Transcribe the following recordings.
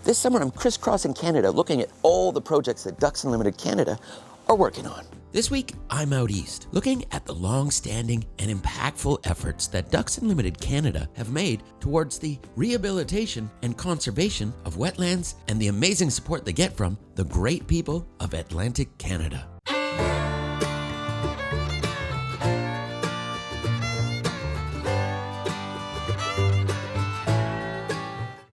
This summer I'm crisscrossing Canada looking at all the projects that Ducks Unlimited Canada are working on. This week, I'm out east, looking at the long-standing and impactful efforts that Ducks Unlimited Canada have made towards the rehabilitation and conservation of wetlands and the amazing support they get from the great people of Atlantic Canada.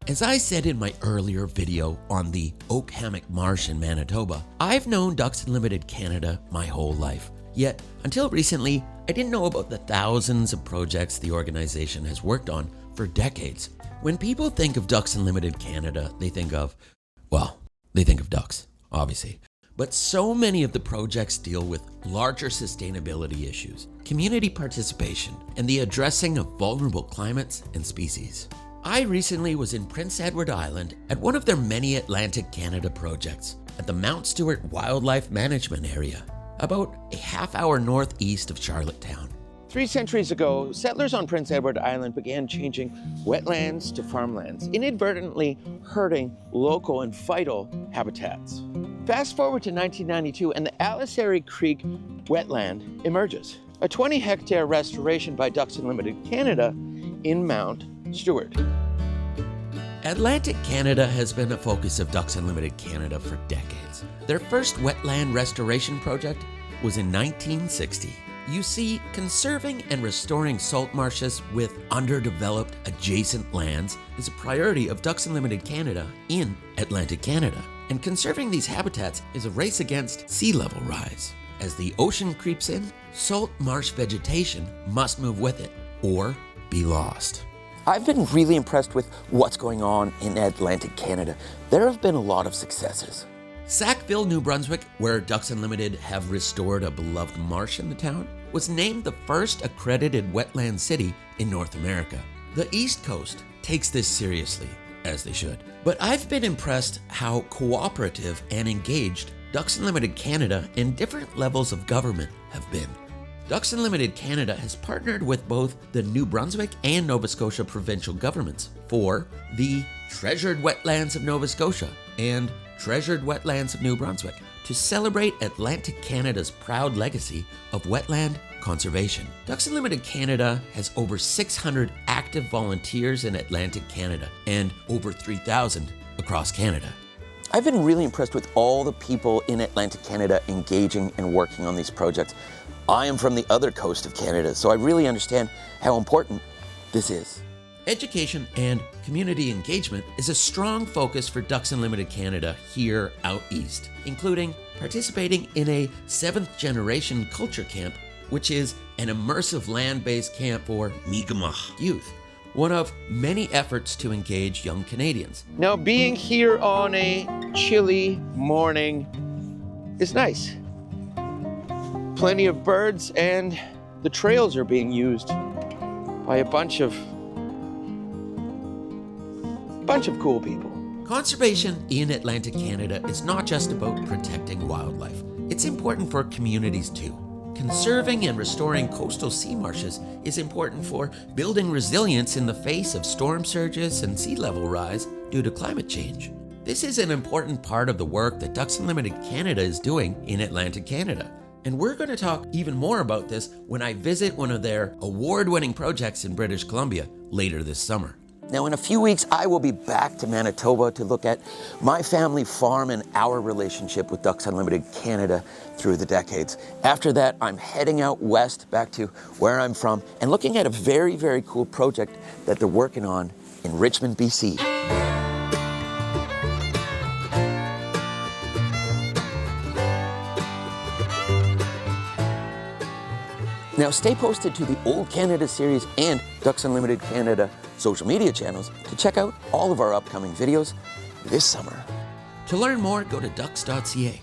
As I said in my earlier video on the Oak Hammock Marsh in Manitoba, I've known Ducks Unlimited Canada my whole life. Yet, until recently, I didn't know about the thousands of projects the organization has worked on for decades. When people think of Ducks Unlimited Canada, they think of ducks, obviously. But so many of the projects deal with larger sustainability issues, community participation, and the addressing of vulnerable climates and species. I recently was in Prince Edward Island at one of their many Atlantic Canada projects at the Mount Stewart Wildlife Management Area, about a half-hour northeast of Charlottetown. 3 centuries ago, settlers on Prince Edward Island began changing wetlands to farmlands, inadvertently hurting local and vital habitats. Fast forward to 1992 and the Alisary Creek wetland emerges, a 20-hectare restoration by Ducks Unlimited Canada in Mount Stewart. Atlantic Canada has been a focus of Ducks Unlimited Canada for decades. Their first wetland restoration project was in 1960. You see, conserving and restoring salt marshes with underdeveloped adjacent lands is a priority of Ducks Unlimited Canada in Atlantic Canada. And conserving these habitats is a race against sea level rise. As the ocean creeps in, salt marsh vegetation must move with it or be lost. I've been really impressed with what's going on in Atlantic Canada. There have been a lot of successes. Sackville, New Brunswick, where Ducks Unlimited have restored a beloved marsh in the town, was named the first accredited wetland city in North America. The East Coast takes this seriously, as they should. But I've been impressed how cooperative and engaged Ducks Unlimited Canada and different levels of government have been. Ducks Unlimited Canada has partnered with both the New Brunswick and Nova Scotia provincial governments for the Treasured Wetlands of Nova Scotia and Treasured Wetlands of New Brunswick to celebrate Atlantic Canada's proud legacy of wetland conservation. Ducks Unlimited Canada has over 600 active volunteers in Atlantic Canada and over 3,000 across Canada. I've been really impressed with all the people in Atlantic Canada engaging and working on these projects. I am from the other coast of Canada, so I really understand how important this is. Education and community engagement is a strong focus for Ducks Unlimited Canada here out east, including participating in a 7th generation culture camp, which is an immersive land-based camp for Mi'kmaq youth, one of many efforts to engage young Canadians. Now, being here on a chilly morning is nice. Plenty of birds, and the trails are being used by a bunch of cool people. Conservation in Atlantic Canada is not just about protecting wildlife. It's important for communities too. Conserving and restoring coastal sea marshes is important for building resilience in the face of storm surges and sea level rise due to climate change. This is an important part of the work that Ducks Unlimited Canada is doing in Atlantic Canada. And we're going to talk even more about this when I visit one of their award-winning projects in British Columbia later this summer. Now, in a few weeks, I will be back to Manitoba to look at my family farm and our relationship with Ducks Unlimited Canada through the decades. After that, I'm heading out west back to where I'm from and looking at a very, very cool project that they're working on in Richmond, BC. Now, stay posted to the Old Canada series and Ducks Unlimited Canada social media channels to check out all of our upcoming videos this summer. To learn more, go to ducks.ca.